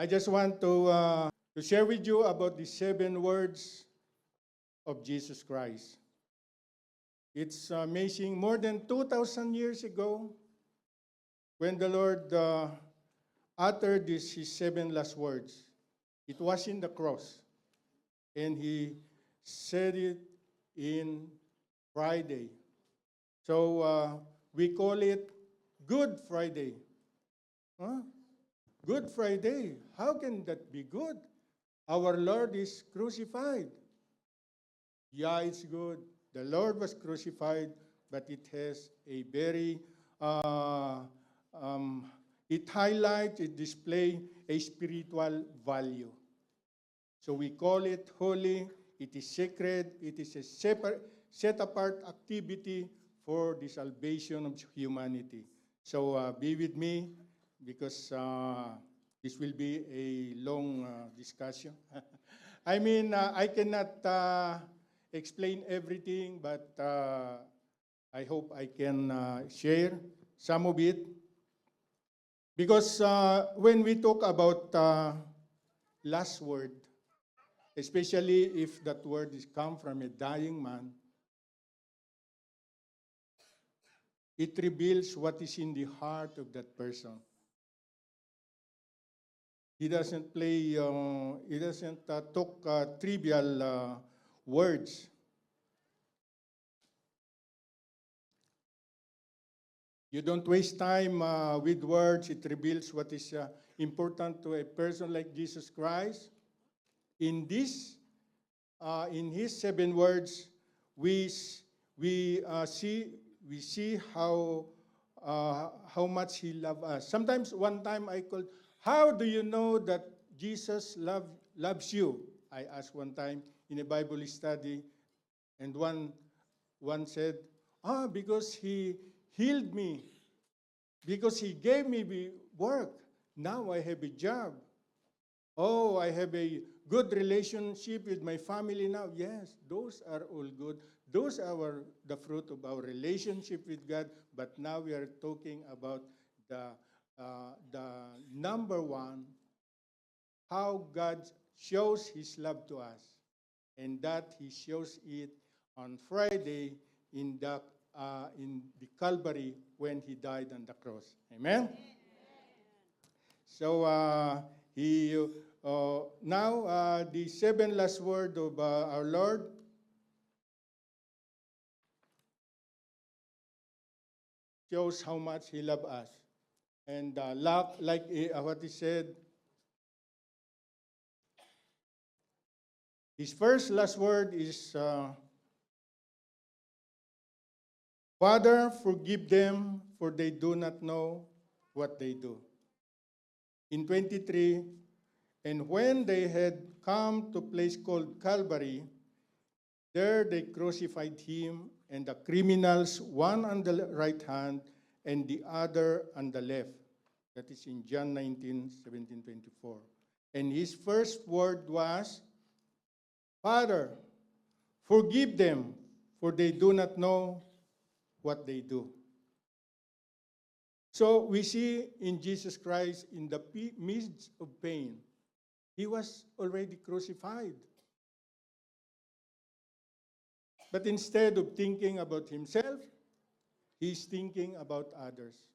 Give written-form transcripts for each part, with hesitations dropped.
I just want to share with you about the 7 words of Jesus Christ. It's amazing. More than 2,000 years ago, when the Lord uttered his 7 last words, it was in the cross. And he said it in Friday. So we call it Good Friday. Huh? Good Friday. How can that be good? Our Lord is crucified. Yeah, it's good. The Lord was crucified, but it has a very, it highlights, it displays a spiritual value. So we call it holy, it is sacred, it is a set apart activity for the salvation of humanity. So be with me because this will be a long discussion. I cannot explain everything, but I hope I can share some of it. Because when we talk about last word, especially if that word is come from a dying man, it reveals what is in the heart of that person. He doesn't talk trivial words. You don't waste time with words. It reveals what is important to a person like Jesus Christ. In his 7 words, we see how much he loved us. Sometimes one time I called, how do you know that Jesus loves you? I asked one time in a Bible study, and one said, because he healed me, because he gave me work. Now I have a job. Oh, I have a good relationship with my family now. Yes, those are all good. Those are the fruit of our relationship with God. But now we are talking about the number one, how God shows his love to us. And that he shows it on Friday in the Calvary when he died on the cross. Amen? Amen. So now the 7 last word of our Lord. Shows how much he loved us. And like what he said, his last word is, Father, forgive them, for they do not know what they do. In 23, and when they had come to a place called Calvary, there they crucified him and the criminals, one on the right hand and the other on the left. That is in John 19:17-24. And his first word was, Father, forgive them, for they do not know what they do. So we see in Jesus Christ, in the midst of pain, he was already crucified. But instead of thinking about himself, he's thinking about others.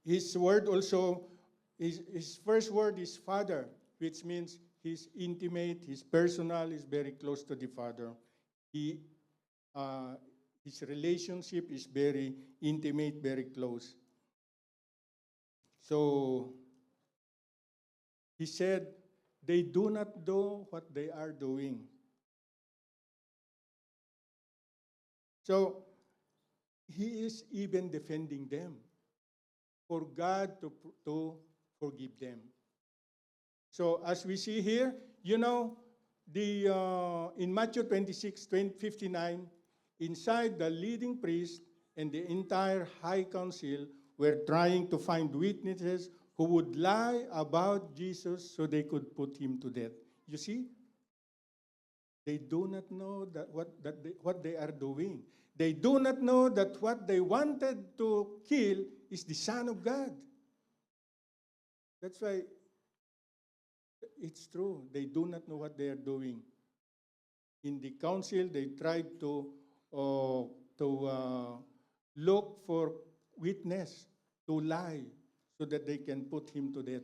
His word also, his first word is Father, which means he's intimate, he's personal, he's very close to the Father. His relationship is very intimate, very close. So he said, they do not know what they are doing. So he is even defending them for God to forgive them. So as we see here, in Matthew 26:59, inside the leading priest and the entire high council were trying to find witnesses who would lie about Jesus so they could put him to death. You see? They do not know what they are doing. They do not know that what they wanted to kill is the Son of God. That's why it's true. They do not know what they are doing. In the council, they tried to look for witness to lie so that they can put him to death.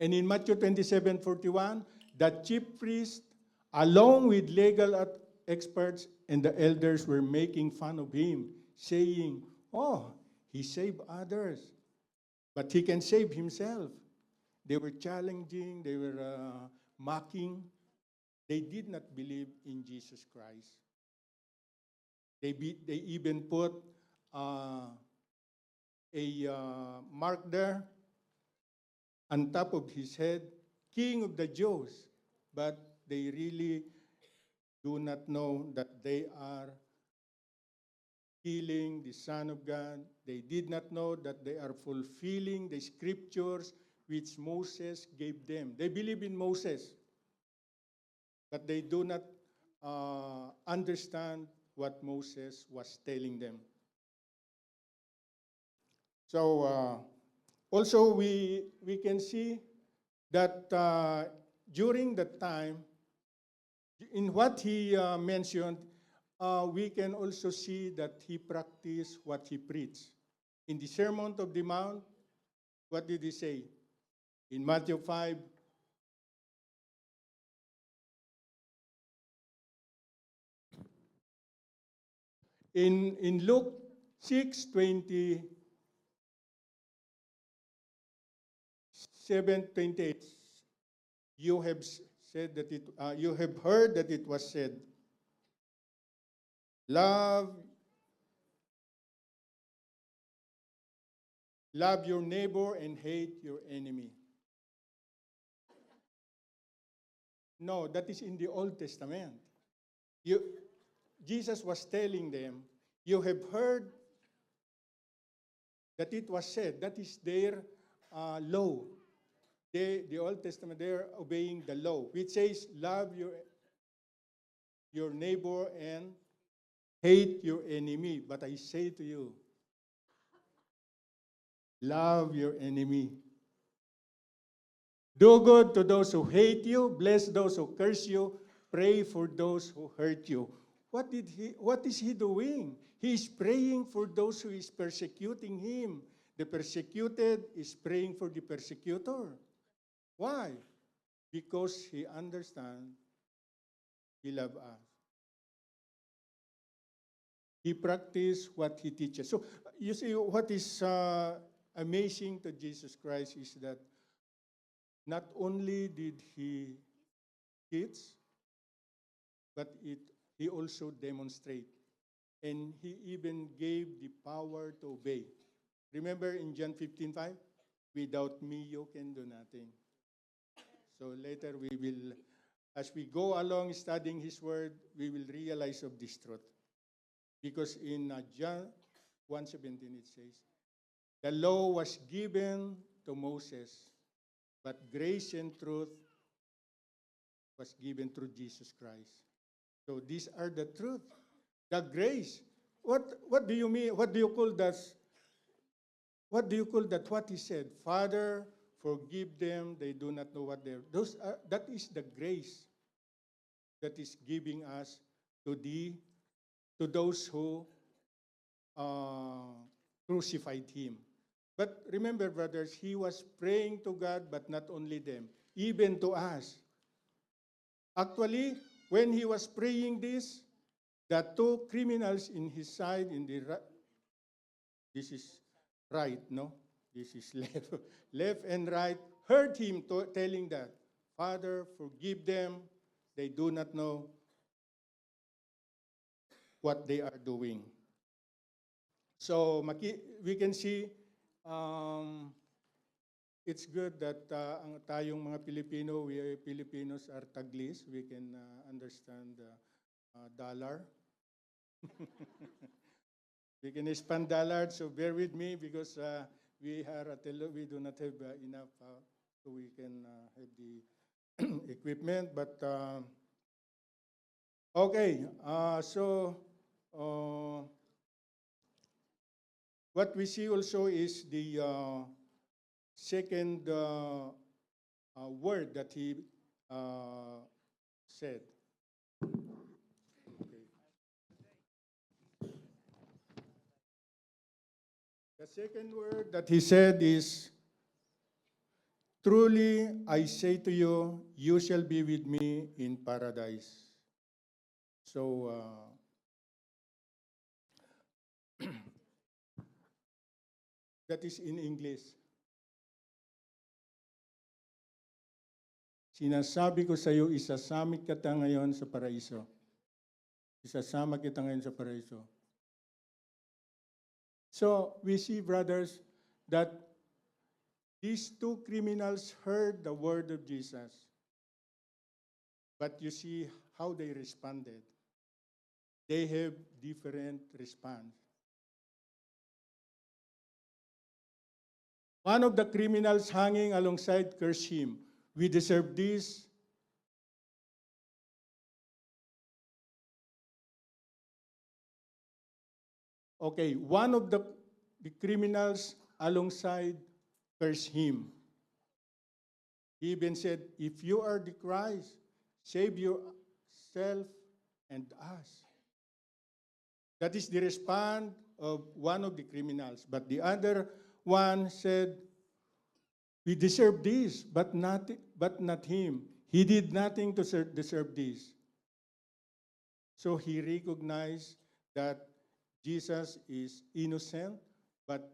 And in Matthew 27:41, the chief priest, along with legal experts and the elders, were making fun of him, saying, "Oh, he saved others, but he can save himself." They were challenging, they were mocking. They did not believe in Jesus Christ. They even put a mark there on top of his head, King of the Jews. But they really do not know that they are killing the Son of God. They did not know that they are fulfilling the scriptures which Moses gave them. They believe in Moses, but they do not understand what Moses was telling them. So also we can see that during that time, in what he mentioned, we can also see that he practiced what he preached. In the Sermon of the Mount, what did he say? In Matthew 5, in Luke 6:27-28, you have said that you have heard that it was said, love your neighbor and hate your enemy. No, that is in the Old Testament. Jesus was telling them, you have heard that it was said. That is their law. The Old Testament, they are obeying the law, which says, love your neighbor and hate your enemy. But I say to you, love your enemy. Do good to those who hate you, bless those who curse you, pray for those who hurt you. What is he doing? He is praying for those who is persecuting him. The persecuted is praying for the persecutor. Why? Because he understands he loves us. He practiced what he teaches. So you see, what is amazing to Jesus Christ is that not only did he teach, but he also demonstrated. And he even gave the power to obey. Remember in John 15:5, without me you can do nothing. So later we will, as we go along studying his word, we will realize of this truth. Because in John 1:17 it says, the law was given to Moses, but grace and truth was given through Jesus Christ. So these are the truth. The grace. What do you mean? What do you call that? What do you call that? What he said, Father, forgive them, they do not know what they're. That is the grace that is giving us to those who crucified him. But remember, brothers, he was praying to God, but not only them, even to us. Actually, when he was praying this, the two criminals in his side, this is right, no? This is left. Left and right heard him telling that, Father, forgive them. They do not know what they are doing. So we can see it's good that tayong mga Pilipino, we Filipinos are taglis. We can understand dollar. We can expand dollar, so bear with me because we do not have enough so we can have the equipment. But okay, so what we see also is the second word that he said. Okay. The second word that he said is, truly I say to you, you shall be with me in paradise. So, that is in English. Sinasabi ko sa iyo, isasamit kita ngayon sa paraiso. Isasama kita ngayon sa paraiso. So, we see, brothers, that these two criminals heard the word of Jesus. But you see how they responded. They have different response. One of the criminals hanging alongside cursed him. We deserve this. Okay, one of the criminals alongside cursed him. He even said, if you are the Christ, save yourself and us. That is the response of one of the criminals. But the other one said, we deserve this, but not him. He did nothing to deserve this. So he recognized that Jesus is innocent, but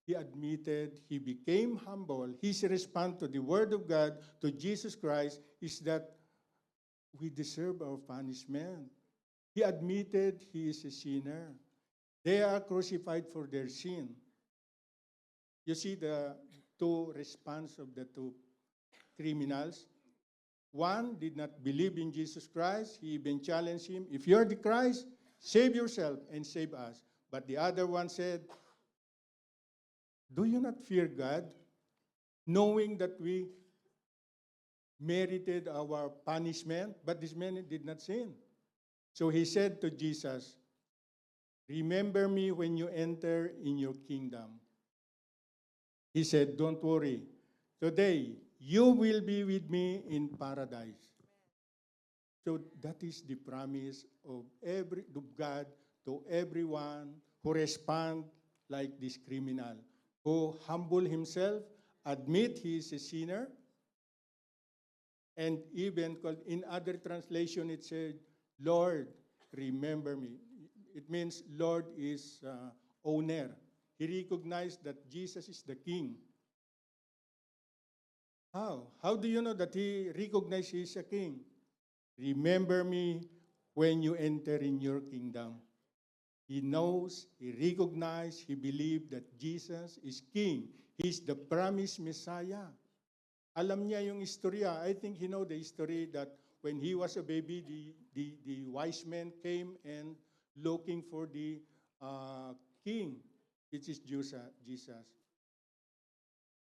he admitted, he became humble. His response to the word of God, to Jesus Christ, is that we deserve our punishment. He admitted he is a sinner. They are crucified for their sin. You see the two response of the two criminals. One did not believe in Jesus Christ. He even challenged him, if you're the Christ, save yourself and save us. But the other one said, do you not fear God, knowing that we merited our punishment? But this man did not sin. So he said to Jesus, remember me when you enter in your kingdom. He said, don't worry. Today, you will be with me in paradise. So that is the promise of God to everyone who respond like this criminal, who humble himself, admit he is a sinner, and even called, in other translation it said, Lord, remember me. It means Lord is owner. He recognized that Jesus is the king. How? How do you know that he recognized he is a king? Remember me when you enter in your kingdom. He knows, he recognized, he believed that Jesus is king. He is the promised Messiah. Alam niya yung istorya. I think he know the history that when he was a baby, the wise men came and looking for the king, which is Jesus.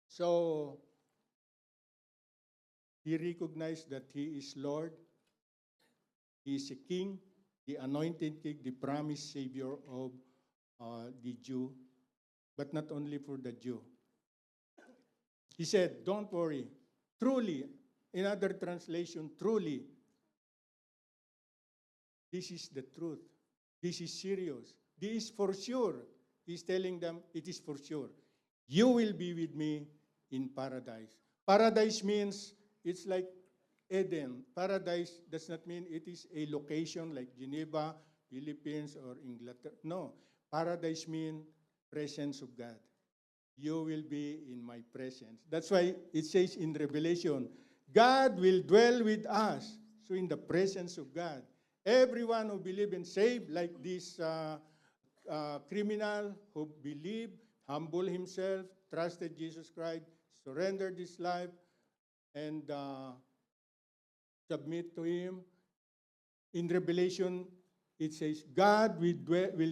So, he recognized that he is Lord, he is a king, the anointed king, the promised savior of the Jew, but not only for the Jew. He said, don't worry, truly, in other translation, truly, this is the truth. This is serious. This is for sure. He's telling them, it is for sure. You will be with me in paradise. Paradise means it's like Eden. Paradise does not mean it is a location like Geneva, Philippines, or Inglaterra. No. Paradise means presence of God. You will be in my presence. That's why it says in Revelation, God will dwell with us. So in the presence of God. Everyone who believe and saved, like this criminal who believed, humbled himself, trusted Jesus Christ, surrendered his life, and submit to him. In Revelation, it says, God will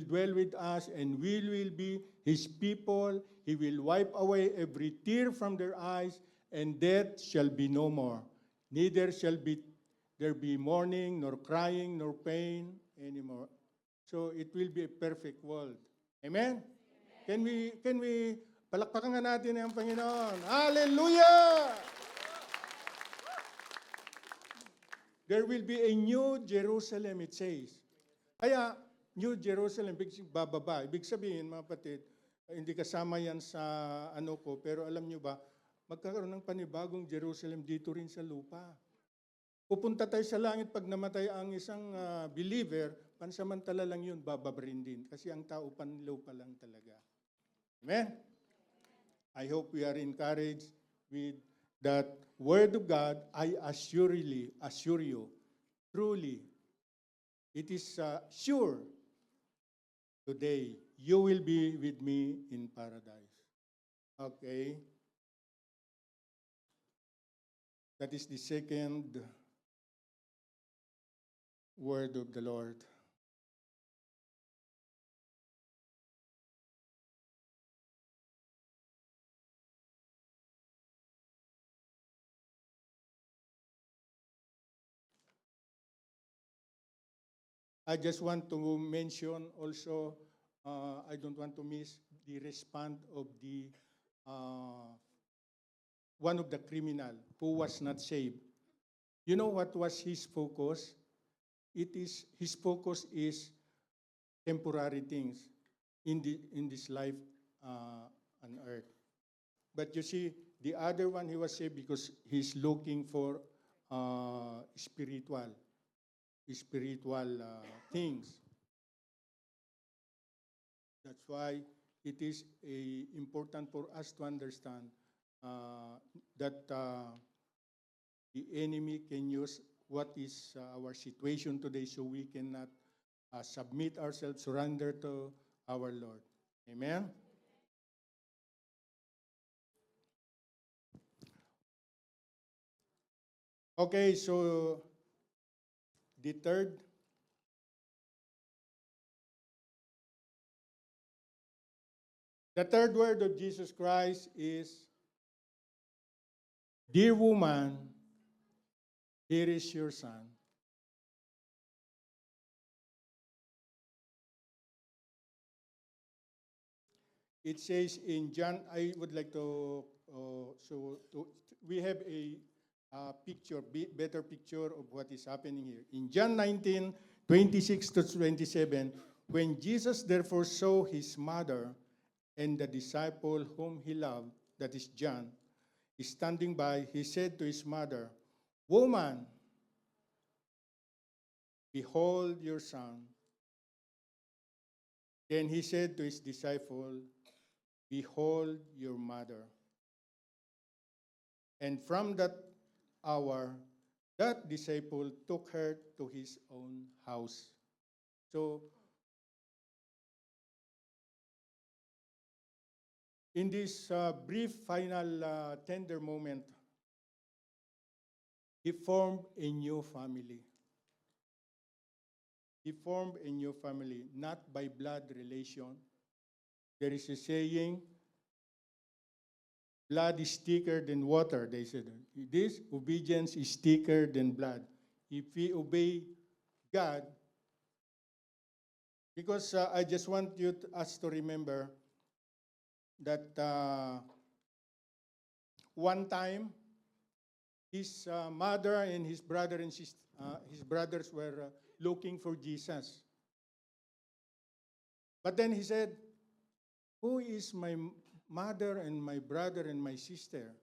dwell with us, and we will be his people. He will wipe away every tear from their eyes, and death shall be no more. Neither shall there be mourning, nor crying, nor pain anymore. So it will be a perfect world. Amen? Amen. Can we palakpakan nga natin ang Panginoon? Hallelujah! There will be a new Jerusalem, it says. Kaya, New Jerusalem, bababa. Ibig sabihin, mga kapatid, hindi kasama yan sa ano ko, pero alam nyo ba, magkakaroon ng panibagong Jerusalem dito rin sa lupa. Pupunta tayo sa langit pag namatay ang isang believer, pansamantala lang yun, bababarin din. Kasi ang tao panlupa lang talaga. Amen? I hope we are encouraged with that word of God. I assure you, truly, it is sure today you will be with me in paradise. Okay? That is the second word of the Lord. I just want to mention also, I don't want to miss the response of the one of the criminal who was not saved. You know what was his focus? His focus is temporary things in this life on earth. But you see, the other one, he was saved because he's looking for spiritual things. That's why it is important for us to understand that the enemy can use what is our situation today so we cannot submit ourselves, surrender to our Lord. Amen? Okay, so the third word of Jesus Christ is, "Dear woman, here is your son." It says in John, I would like to, we have a picture, better picture of what is happening here. In John 19:26-27, when Jesus therefore saw his mother and the disciple whom he loved, that is John, standing by, he said to his mother, "Woman, behold your son." Then he said to his disciple, "Behold your mother." And from that hour, that disciple took her to his own house. So, in this brief final tender moment, he formed a new family. He formed a new family, not by blood relation. There is a saying, blood is thicker than water, they said. This obedience is thicker than blood. If we obey God, because I just want us to remember that one time, his mother and his brother and his brothers were looking for Jesus. But then he said, "Who is my mother and my brother and my sister?"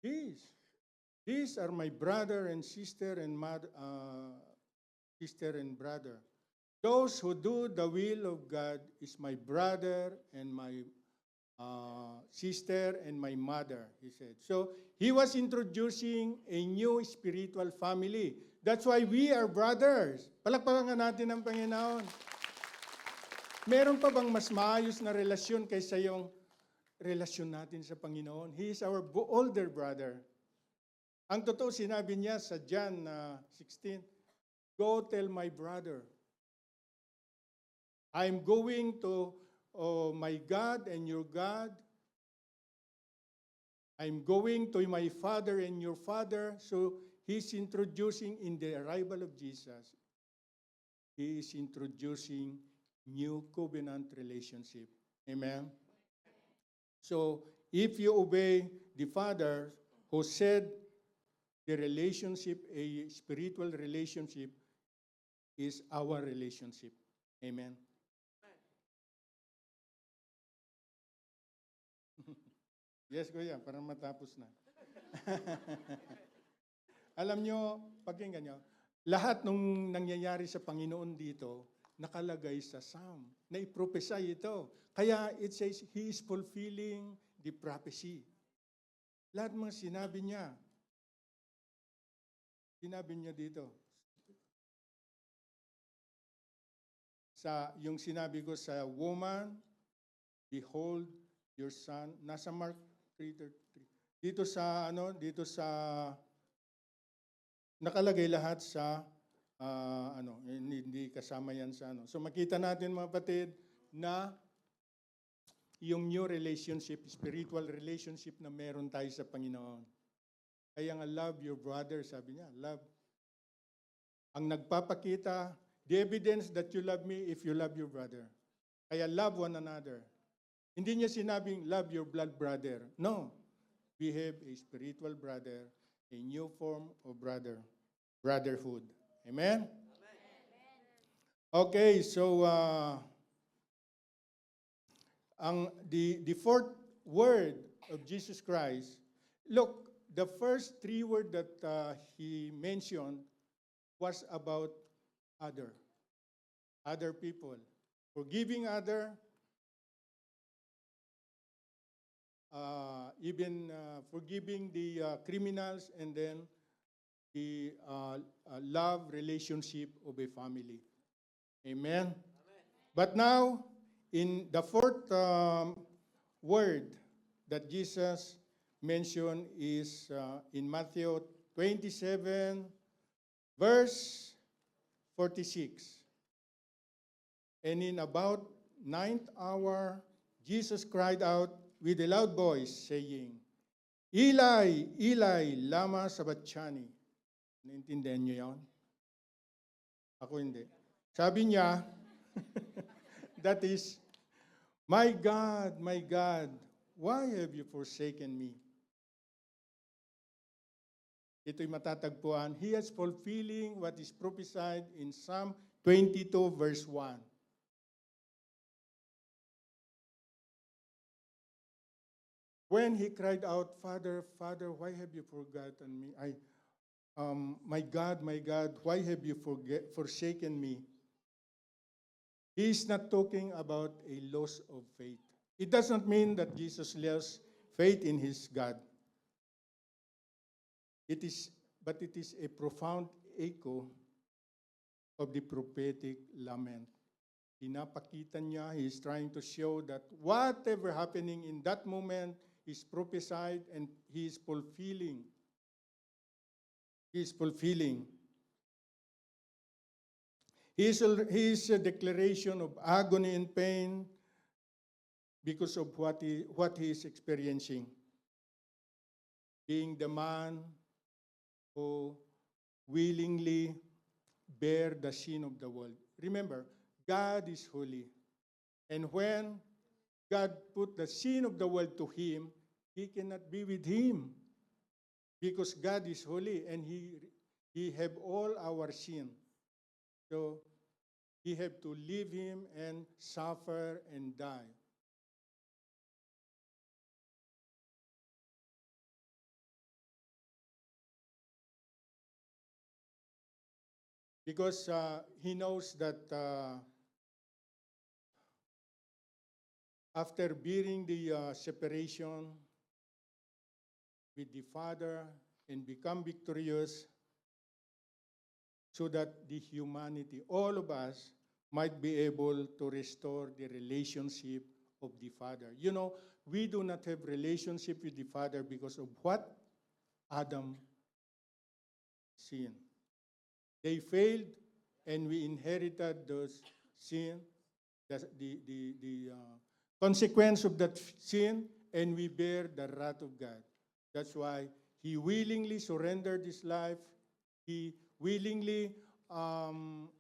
These are my brother and sister and sister and brother. Those who do the will of God is my brother and my sister and my mother, he said. So he was introducing a new spiritual family. That's why we are brothers. Palakpakan natin ang Panginoon. Meron pa bang mas maayos na relasyon kaysa yung relasyon natin sa Panginoon? He is our older brother. Ang totoo, sinabi niya sa John 16, "Go tell my brother, I'm going to my God and your God. I'm going to my Father and your Father." So he's introducing, in the arrival of Jesus, he is introducing new covenant relationship. Amen? So, if you obey the Father who said the relationship, a spiritual relationship, is our relationship. Amen? Yes, Kuya, para matapos na. Alam nyo, pakinggan nyo, lahat nung nangyayari sa Panginoon dito, nakalagay sa Psalm. Naiprophesy ito. Kaya it says, He is fulfilling the prophecy. Lahat mga sinabi niya. Sinabi niya dito. Yung sinabi ko sa woman, behold your son. Nasa Mark 3:33. Dito sa nakalagay lahat sa hindi kasama yan sa So makita natin mga kapatid na yung new relationship, spiritual relationship na meron tayo sa Panginoon. Kaya nga love your brother, sabi niya, love. Ang nagpapakita, the evidence that you love me if you love your brother. Kaya love one another. Hindi niya sinabing love your blood brother. No. We have a spiritual brother, a new form of brotherhood. Amen? Okay, so the fourth word of Jesus Christ, look, the first three words that he mentioned was about other people, forgiving even forgiving the criminals, and then the love relationship of a family. Amen? But now, in the fourth word that Jesus mentioned is in Matthew 27, verse 46. And in about 9th hour, Jesus cried out with a loud voice, saying, Eli, Eli, lama sabachthani. Naintindihan niyo yun? Ako hindi. Sabi niya, that is, my God, why have you forsaken me? Ito'y matatagpuan. He is fulfilling what is prophesied in Psalm 22, verse 1. When he cried out, Father, Father, why have you forgotten me? My God, why have you forsaken me? He is not talking about a loss of faith. It does not mean that Jesus lost faith in his God. But it is a profound echo of the prophetic lament. Pinapakita niya, he is trying to show that whatever happening in that moment is prophesied and he is fulfilling. He is fulfilling. He is a declaration of agony and pain because of what he is experiencing. Being the man who willingly bear the sin of the world. Remember, God is holy. And when God put the sin of the world to him, he cannot be with him. Because God is holy and he have all our sin. So he have to leave him and suffer and die. Because he knows that after bearing the separation with the Father and become victorious, so that the humanity, all of us, might be able to restore the relationship of the Father. You know, we do not have relationship with the Father because of what? Adam sinned. They failed, and we inherited those sin, the consequence of that sin, and we bear the wrath of God. That's why he willingly surrendered his life. He willingly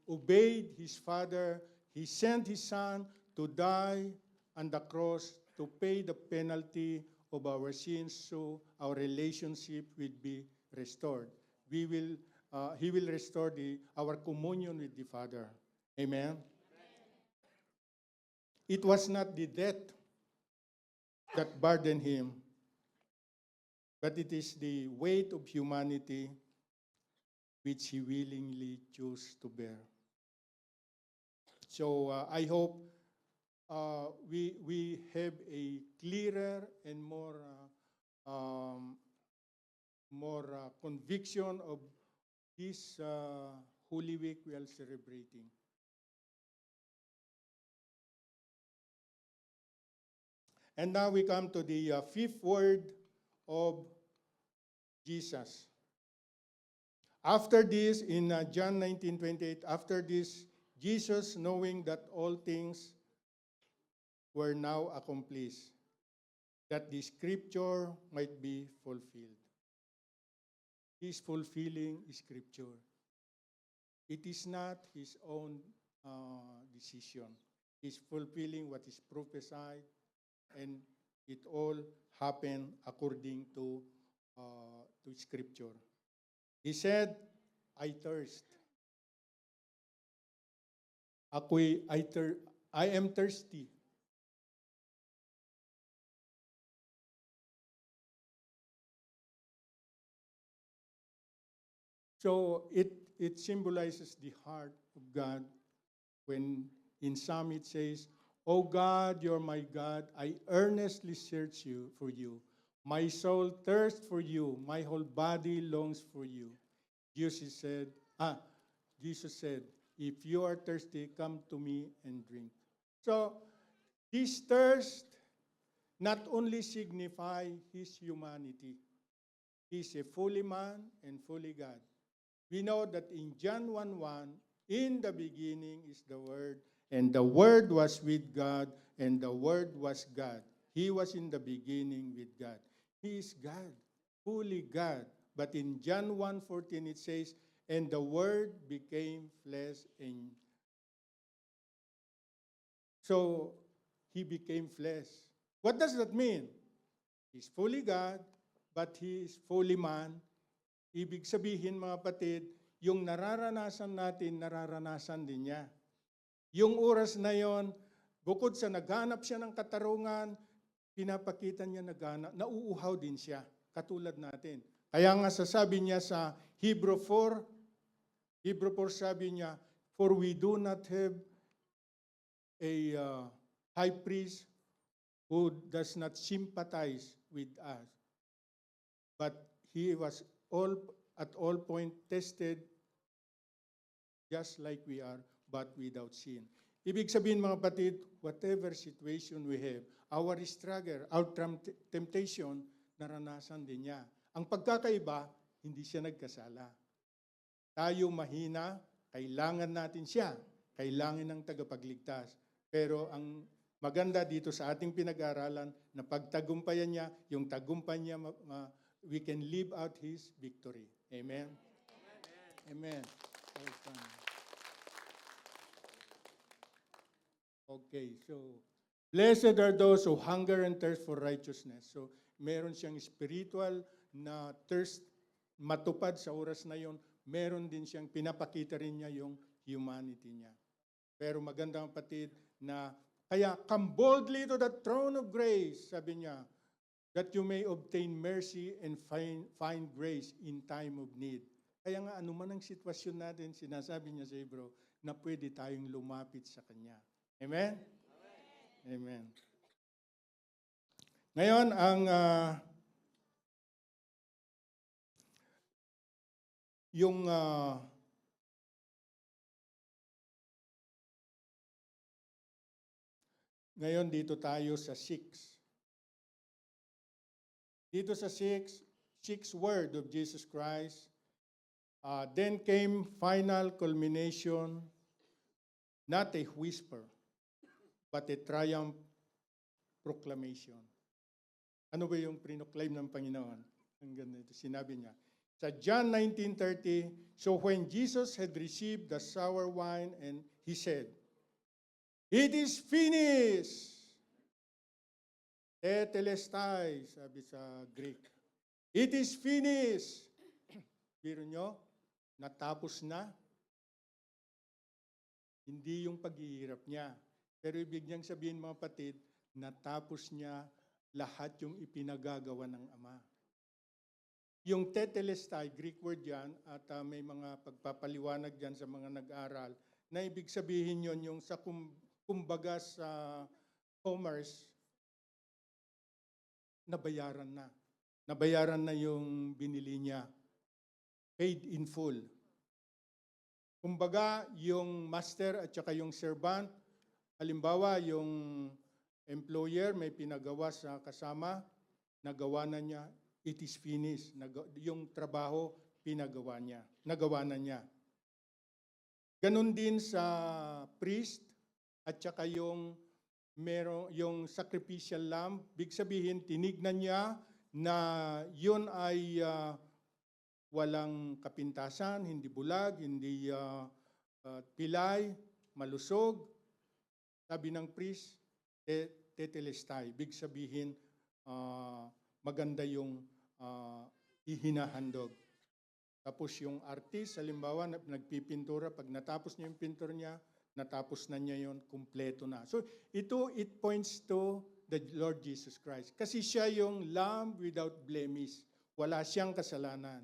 obeyed his Father. He sent his Son to die on the cross to pay the penalty of our sins so our relationship will be restored. He will restore our communion with the Father. Amen? It was not the death that burdened him, but it is the weight of humanity which he willingly chose to bear. So I hope we have a clearer and more conviction of this Holy Week we are celebrating. And now we come to the fifth word of Jesus. After this, in John 19:28, after this, Jesus, knowing that all things were now accomplished, that the scripture might be fulfilled. He is fulfilling scripture. It is not his own decision. He's fulfilling what is prophesied, and it all happened according to scripture. He said, I thirst. I am thirsty. So it symbolizes the heart of God when in Psalm it says, O God, you're my God, I earnestly search for you. My soul thirsts for you, my whole body longs for you. Jesus said, if you are thirsty, come to me and drink. So this thirst not only signifies his humanity, he's a fully man and fully God. We know that in John 1:1, in the beginning is the Word, and the Word was with God, and the Word was God. He was in the beginning with God. He is God, fully God. But in John 1:14 it says, and the Word became flesh. And so he became flesh. What does that mean? He's fully God, but he is fully man. Ibig sabihin, mga kapatid, yung nararanasan natin, nararanasan din niya. Yung oras na yon, bukod sa naghanap siya ng katarungan, pinapakita niya nauuhaw din siya, katulad natin. Kaya nga sasabi niya sa Hebrew 4 sabi niya, for we do not have a high priest who does not sympathize with us, but he was at all point tested just like we are, but without sin. Ibig sabihin, mga kapatid, whatever situation we have, our struggle, our temptation, naranasan din niya. Ang pagkakaiba, hindi siya nagkasala. Tayo mahina, kailangan natin siya. Kailangan ng tagapagligtas. Pero ang maganda dito sa ating pinag-aralan, na pagtagumpayan niya, yung tagumpay niya, we can live out his victory. Amen? Amen. Okay, so, blessed are those who hunger and thirst for righteousness. So, meron siyang spiritual na thirst matupad sa oras na yon. Meron din siyang pinapakita rin niya yung humanity niya. Pero magandang kapatid na, kaya come boldly to the throne of grace, sabi niya, that you may obtain mercy and find grace in time of need. Kaya nga, anuman ang sitwasyon natin, sinasabi niya sa Hebrew, na pwede tayong lumapit sa Kanya. Amen? Amen. Ngayon, ngayon dito tayo sa 6. Dito sa 6th word of Jesus Christ, then came final culmination, not a whisper, but a triumph proclamation. Ano ba yung proclaim ng Panginoon? Ang ganda ito. Sinabi niya. Sa John 19:30, so when Jesus had received the sour wine, and he said, it is finished. Tetelestai, sabi sa Greek. It is finished. Biro nyo, natapos na. Hindi yung paghihirap niya. Pero ibig niyang sabihin mga kapatid, natapos niya lahat yung ipinagagawa ng Ama. Yung tetelestai, Greek word yan, at may mga pagpapaliwanag dyan sa mga nag-aral, na ibig sabihin yon yung sa kumbaga sa commerce, nabayaran na. Nabayaran na yung binili niya. Paid in full. Kumbaga, yung master at saka yung servant, halimbawa, yung employer may pinagawa sa kasama, nagawa na niya, it is finished. Yung trabaho, pinagawa niya. Nagawa na niya. Ganon din sa priest at saka yung sacrificial lamb, big sabihin, tinignan niya na yun ay walang kapintasan, hindi bulag, hindi pilay, malusog. Sabi ng priest, tetelestai. Big sabihin, maganda yung ihinahandog. Tapos yung artist, halimbawa, nagpipintura, pag natapos niya yung pintura niya, natapos na niya yun, kumpleto na. So it points to the Lord Jesus Christ. Kasi siya yung lamb without blemish. Wala siyang kasalanan.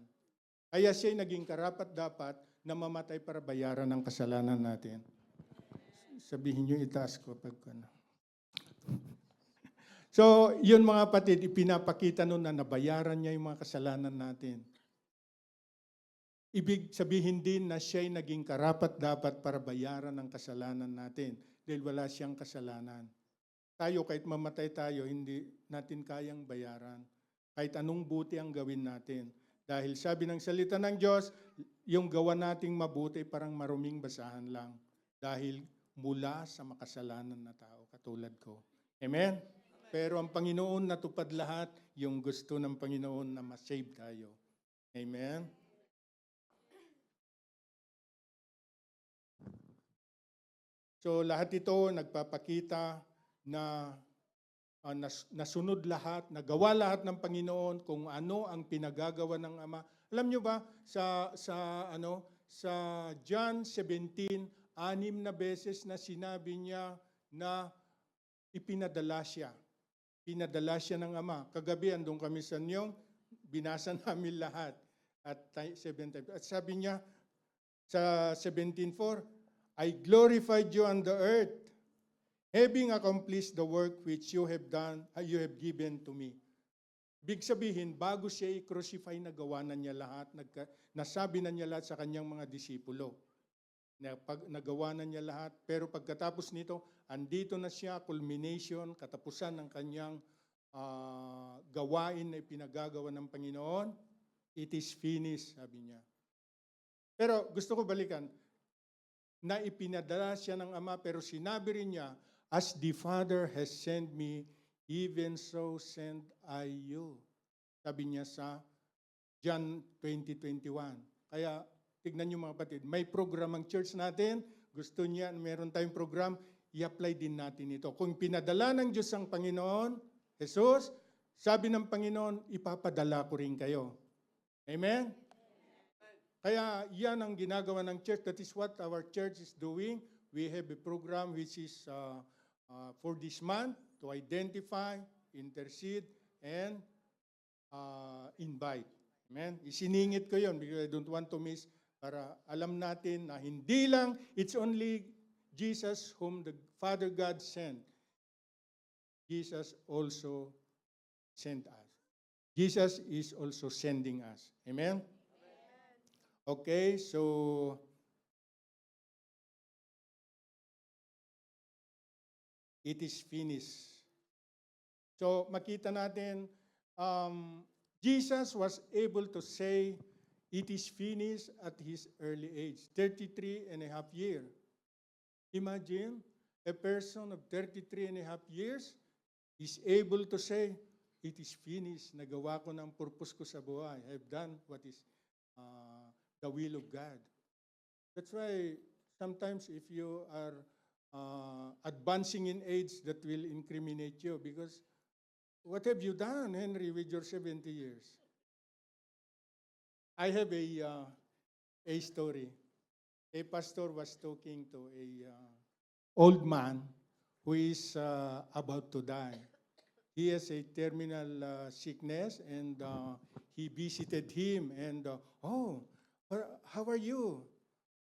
Kaya siya naging karapat-dapat na mamatay para bayaran ang kasalanan natin. Sabihin niyo, itaas ko pag ano. So, yun mga kapatid, ipinapakita nun na nabayaran niya yung mga kasalanan natin. Ibig sabihin din na siya'y naging karapat-dapat para bayaran ang kasalanan natin dahil wala siyang kasalanan. Tayo, kahit mamatay tayo, hindi natin kayang bayaran. Kahit anong buti ang gawin natin. Dahil sabi ng salita ng Diyos, yung gawa nating mabuti parang maruming basahan lang. Dahil mula sa makasalanan na tao, katulad ko. Amen? Pero ang Panginoon natupad lahat, yung gusto ng Panginoon na ma-save tayo. Amen? So lahat ito nagpapakita na nasunod lahat, nagawa lahat ng Panginoon kung ano ang pinagagawa ng Ama. Alam niyo ba sa John 17, 6 na beses na sinabi niya na ipinadala siya. Pinadala siya ng Ama. Kagabi andun kami sa Nyong, binasa namin lahat at 7 times. At sabi niya sa 17:4, I glorified you on the earth, having accomplished the work which you have done, you have given to me. Big sabihin, bago siya i-crucify, nagawa na niya lahat, nasabi na niya lahat sa kanyang mga disipulo. Nagawa na niya lahat, pero pagkatapos nito, andito na siya, culmination, katapusan ng kanyang gawain na ipinagagawa ng Panginoon. It is finished, sabi niya. Pero gusto ko balikan, na ipinadala siya ng Ama, pero sinabi rin niya, as the Father has sent me, even so send I you. Sabi niya sa John 20:21. Kaya, tignan niyo mga kapatid, may program ang church natin, gusto niya, meron tayong program, i-apply din natin ito. Kung pinadala ng Diyos ang Panginoon, Jesus, sabi ng Panginoon, ipapadala ko rin kayo. Amen? Kaya yan ang ginagawa ng church. That is what our church is doing. We have a program which is for this month to identify, intercede, and invite. Amen? Isiningit ko yun because I don't want to miss para alam natin na hindi lang, it's only Jesus whom the Father God sent. Jesus also sent us. Jesus is also sending us. Amen? Okay, so it is finished. So makita natin, Jesus was able to say, it is finished at his early age, 33 and a half years. Imagine, a person of 33 and a half years is able to say, it is finished, nagawa ko ng purpose ko sa buhay. I've done what is the will of God. That's why sometimes if you are advancing in age, that will incriminate you because what have you done, Henry, with your 70 years? I have a story. A pastor was talking to a old man who is about to die. He has a terminal sickness, and he visited him. And oh, how are you?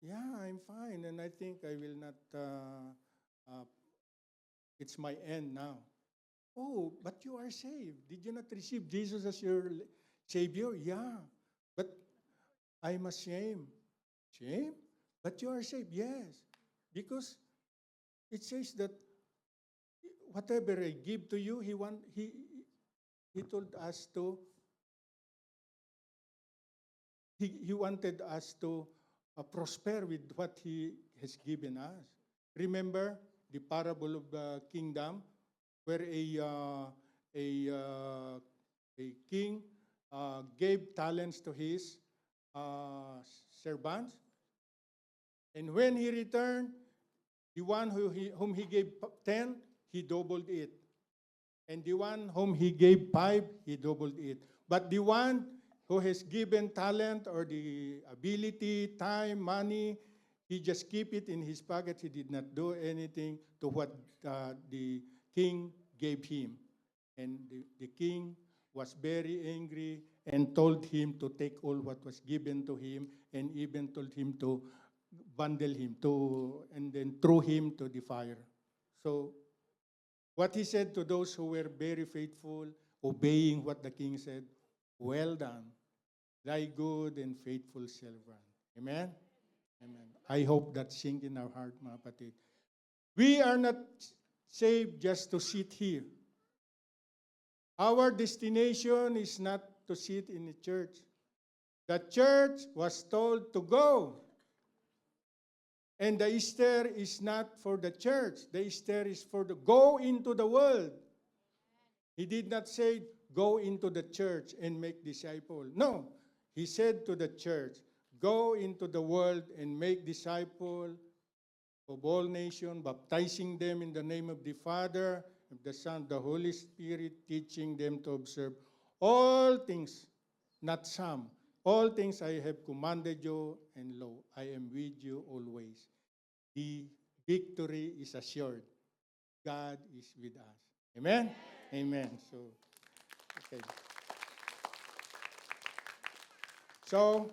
Yeah, I'm fine, and I think I will not. It's my end now. Oh, but you are saved. Did you not receive Jesus as your Savior? Yeah, but I'm ashamed. Shame? But you are saved, yes. Because it says that whatever I give to you, he told us to, he wanted us to prosper with what he has given us. Remember the parable of the kingdom, where a king gave talents to his servants, and when he returned, the one whom he gave 10, he doubled it. And the one whom he gave 5, he doubled it. But the one who has given talent or the ability, time, money, he just keep it in his pocket. He did not do anything to what the king gave him. And the king was very angry and told him to take all what was given to him, and even told him to bundle him and then throw him to the fire. So what he said to those who were very faithful, obeying what the king said, well done, thy good and faithful servant. Amen? Amen. I hope that sink in our heart, mga kapatid. We are not saved just to sit here. Our destination is not to sit in the church. The church was told to go. And the Easter is not for the church. The Easter is for the go into the world. He did not say, go into the church and make disciples. No, he said to the church, go into the world and make disciples of all nations, baptizing them in the name of the Father, of the Son, the Holy Spirit, teaching them to observe all things, not some. All things I have commanded you, and lo, I am with you always. The victory is assured. God is with us. Amen? Amen. So, okay. So,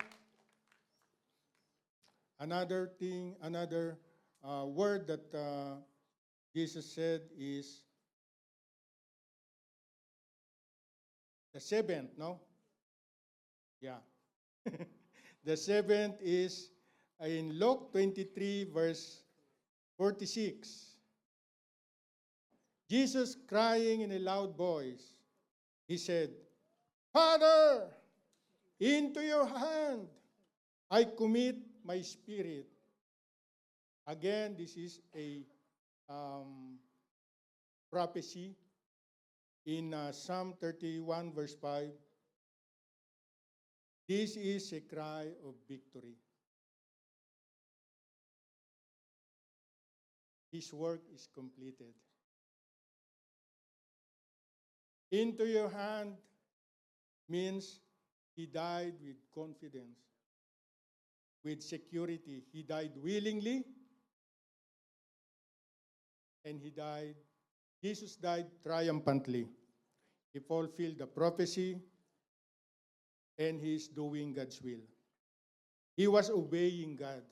another thing, another word that Jesus said is the seventh, no? Yeah. The seventh is in Luke 23, verse 46. Jesus crying in a loud voice, he said, Father, into your hand I commit my spirit. Again, this is a prophecy in Psalm 31, verse 5. This is a cry of victory. His work is completed. Into your hand means he died with confidence, with security. He died willingly, and Jesus died triumphantly. He fulfilled the prophecy, and he is doing God's will. He was obeying God.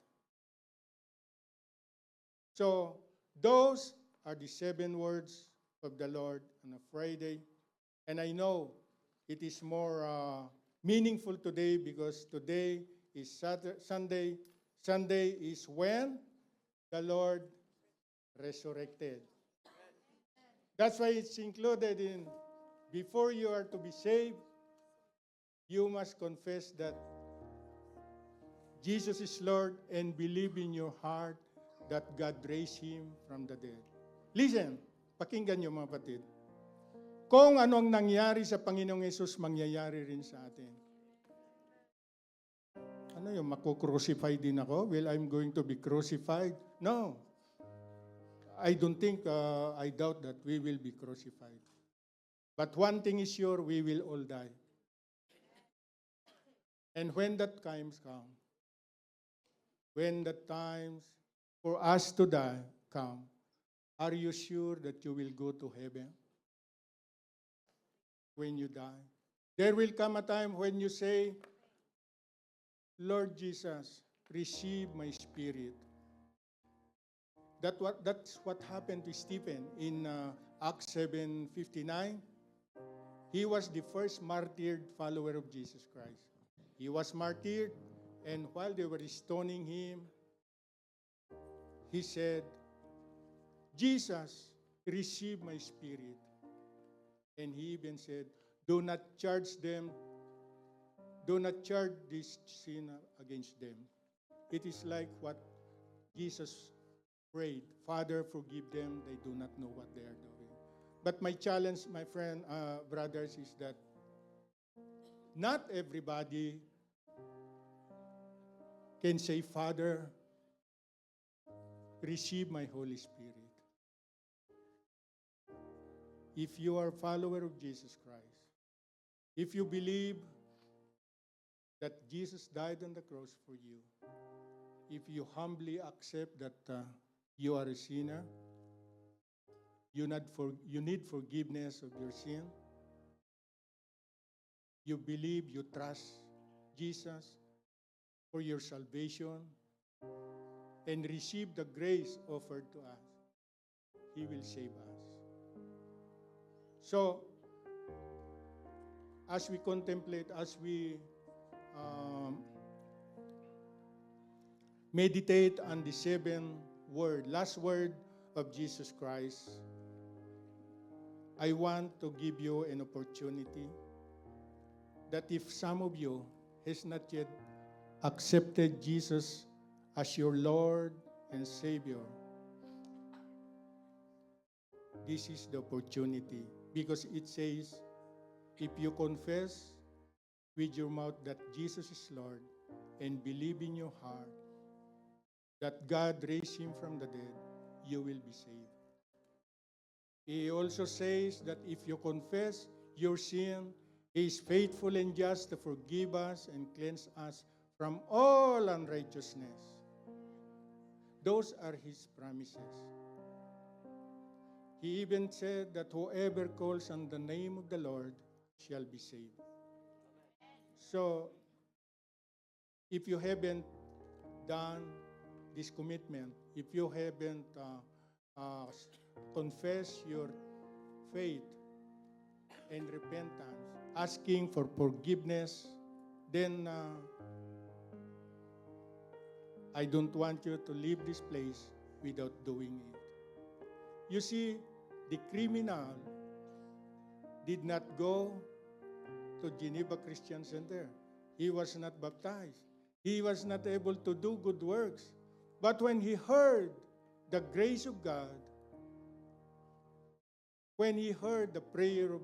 So, those are the 7 words of the Lord on a Friday. And I know it is more meaningful today because today is Sunday. Sunday is when the Lord resurrected. That's why it's included in, before you are to be saved, you must confess that Jesus is Lord and believe in your heart that God raised Him from the dead. Listen, pakinggan niyo mga kapatid. Kung anong nangyari sa Panginoong Yesus, mangyayari rin sa atin. Ano yung mako-crucify din ako? Well, I'm going to be crucified? No. I don't think, I doubt that we will be crucified. But one thing is sure, we will all die. And when that times come, when the times for us to die come, are you sure that you will go to heaven when you die? There will come a time when you say, Lord Jesus, receive my spirit. That's what happened to Stephen in Acts 7:59. He was the first martyred follower of Jesus Christ. He was martyred, and while they were stoning him, he said, Jesus, receive my spirit. And he even said, do not charge them, do not charge this sin against them. It is like what Jesus prayed, Father, forgive them, they do not know what they are doing. But my challenge, my friend, brothers, is that not everybody can say, Father, receive my Holy Spirit. If you are a follower of Jesus Christ, if you believe that Jesus died on the cross for you, if you humbly accept that you are a sinner, you need forgiveness of your sin, you believe, you trust Jesus for your salvation, and receive the grace offered to us, He will save us. So, as we contemplate, as we meditate on the last word of Jesus Christ, I want to give you an opportunity that if some of you has not yet accepted Jesus as your Lord and Savior, this is the opportunity, because it says, if you confess with your mouth that Jesus is Lord and believe in your heart that God raised him from the dead, you will be saved. He also says that if you confess your sin, He is faithful and just to forgive us and cleanse us from all unrighteousness. Those are His promises. He even said that whoever calls on the name of the Lord shall be saved. So, if you haven't done this commitment, if you haven't confessed your faith and repentance, asking for forgiveness, then I don't want you to leave this place without doing it. You see, the criminal did not go to Geneva Christian Center. He was not baptized. He was not able to do good works. But when he heard the grace of God, when he heard the prayer of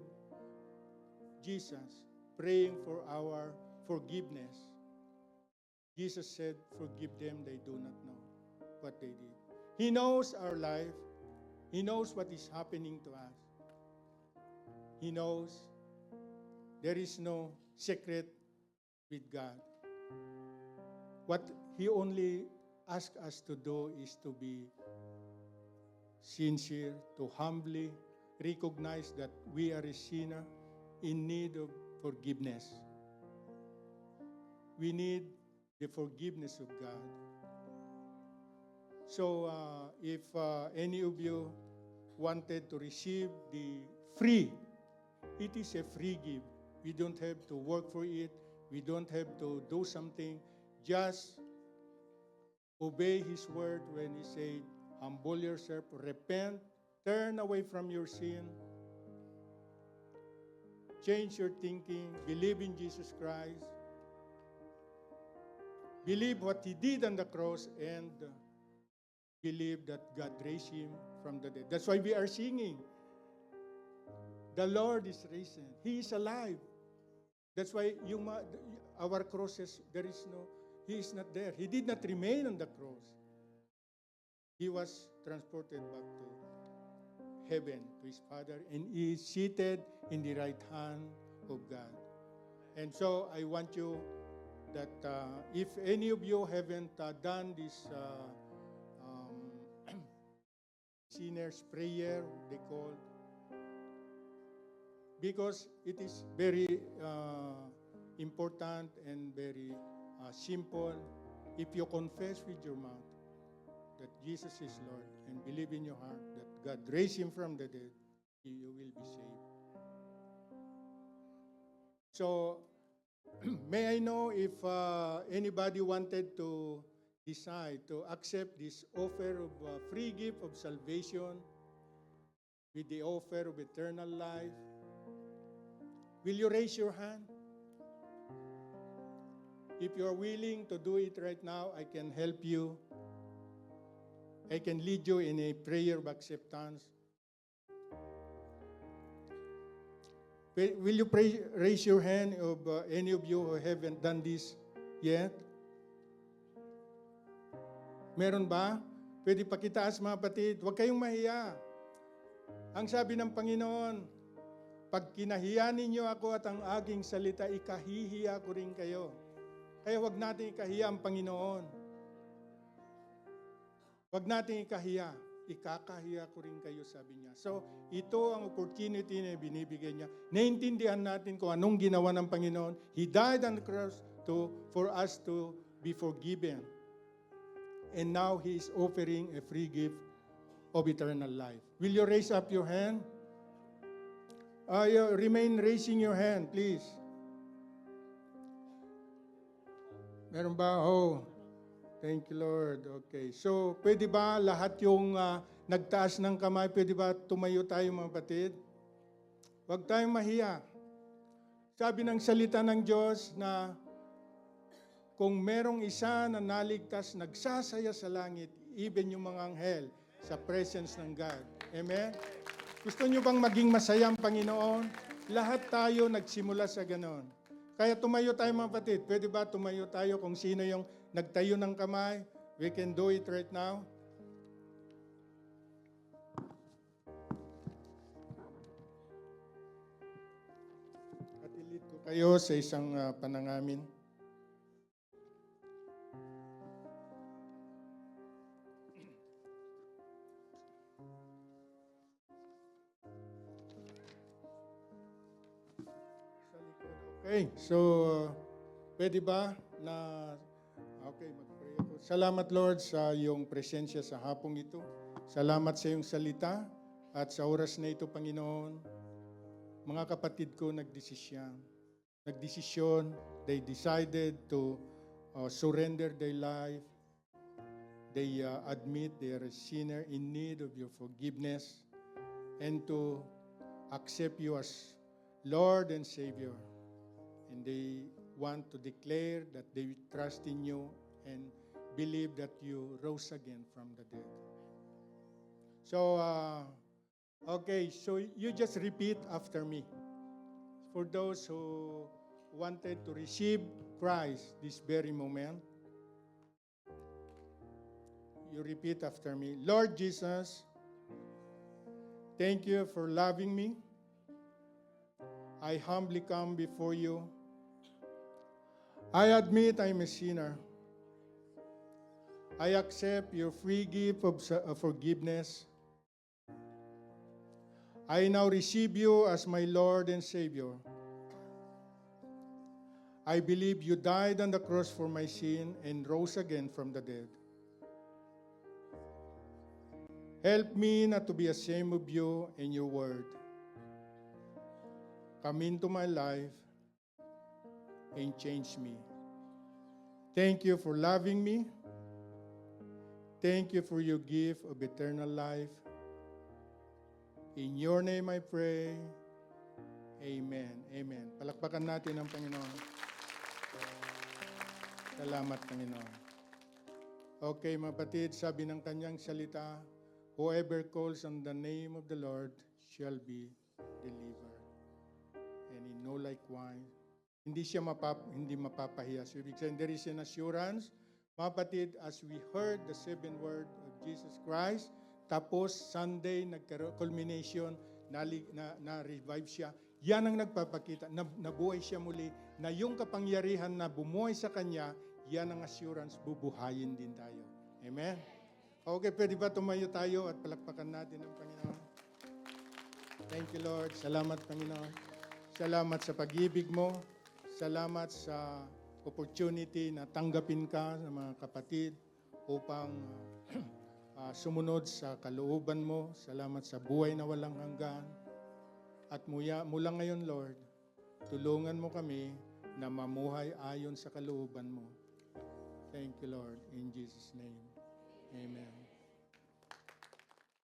Jesus praying for our forgiveness, Jesus said, forgive them, they do not know what they did. He knows our life. He knows what is happening to us. He knows there is no secret with God. What He only asks us to do is to be sincere, to humbly recognize that we are a sinner in need of forgiveness. We need the forgiveness of God. So if any of you wanted to receive the free, it is a free gift. We don't have to work for it. We don't have to do something. Just obey His word when He said, humble yourself, repent, turn away from your sin, change your thinking, believe in Jesus Christ, believe what He did on the cross, and believe that God raised Him from the dead. That's why we are singing. The Lord is risen. He is alive. That's why our crosses, He is not there. He did not remain on the cross. He was transported back to heaven to His Father, and He is seated in the right hand of God. And so I want you that if any of you haven't done this sinner's prayer, they call, because it is very important and very simple. If you confess with your mouth that Jesus is Lord and believe in your heart that God raised Him from the dead, you will be saved. So, may I know if anybody wanted to decide to accept this offer of free gift of salvation with the offer of eternal life? Will you raise your hand? If you're willing to do it right now, I can help you. I can lead you in a prayer of acceptance. Will you raise your hand of any of you who haven't done this yet? Meron ba? Pwede pakitaas mga kapatid. Huwag kayong mahiya. Ang sabi ng Panginoon, pag kinahiya ninyo ako at ang aking salita, ikahihiya ko rin kayo. Kaya huwag natin ikahiya ang Panginoon. Huwag natin ikahiya. Ikakahiya ko rin kayo, sabi niya. So, ito ang opportunity na binibigay niya. Naintindihan natin kung anong ginawa ng Panginoon. He died on the cross for us to be forgiven. And now He is offering a free gift of eternal life. Will you raise up your hand? Remain raising your hand, please. Meron ba? Oh, thank you, Lord. Okay. So, pwede ba lahat yung nagtaas ng kamay, pwede ba tumayo tayo mga kapatid? Huwag tayong mahiya. Sabi ng salita ng Diyos na kung merong isa na naligtas, nagsasaya sa langit, even yung mga anghel, sa presence ng God. Amen? Gusto nyo bang maging masaya ang Panginoon? Lahat tayo nagsimula sa ganon. Kaya tumayo tayo mga kapatid. Pwede ba tumayo tayo kung sino yung nagtayo ng kamay? We can do it right now. At ilit ko kayo sa isang panangamin. Okay, so pwede ba na mag-pray ako. Salamat Lord sa iyong presensya sa hapong ito. Salamat sa iyong salita at sa oras na ito, Panginoon. Mga kapatid ko nagdesisyon. They decided to surrender their life. They admit they are a sinner in need of your forgiveness and to accept you as Lord and Savior. And they want to declare that they trust in you and believe that you rose again from the dead. So, so you just repeat after me. For those who wanted to receive Christ this very moment, you repeat after me. Lord Jesus, thank you for loving me. I humbly come before you. I admit I'm a sinner. I accept your free gift of forgiveness. I now receive you as my Lord and Savior. I believe you died on the cross for my sin and rose again from the dead. Help me not to be ashamed of you and your word. Come into my life and change me. Thank you for loving me. Thank you for your gift of eternal life. In your name I pray. Amen. Amen. Palakpakan natin ang Panginoon. Salamat, Panginoon. Okay, mga kapatid, sabi ng kanyang salita, whoever calls on the name of the Lord shall be delivered. And in no likewise, hindi mapapahiya. So ibig sabihin, there is an assurance. Mga kapatid, as we heard the 7 words of Jesus Christ, Tapos Sunday, culmination, na-revive siya. Yan ang nagpapakita, nabuhay siya muli, na yung kapangyarihan na bumuhay sa kanya, yan ang assurance, bubuhayin din tayo. Amen? Okay, pwede ba tumayo tayo at palakpakan natin ang Panginoon? Thank you, Lord. Salamat, Panginoon. Salamat sa pag-ibig mo. Salamat sa opportunity na tanggapin ka ng mga kapatid upang sumunod sa kalooban mo. Salamat sa buhay na walang hanggan. At mula ngayon, Lord, tulungan mo kami na mamuhay ayon sa kalooban mo. Thank you, Lord. In Jesus' name, amen.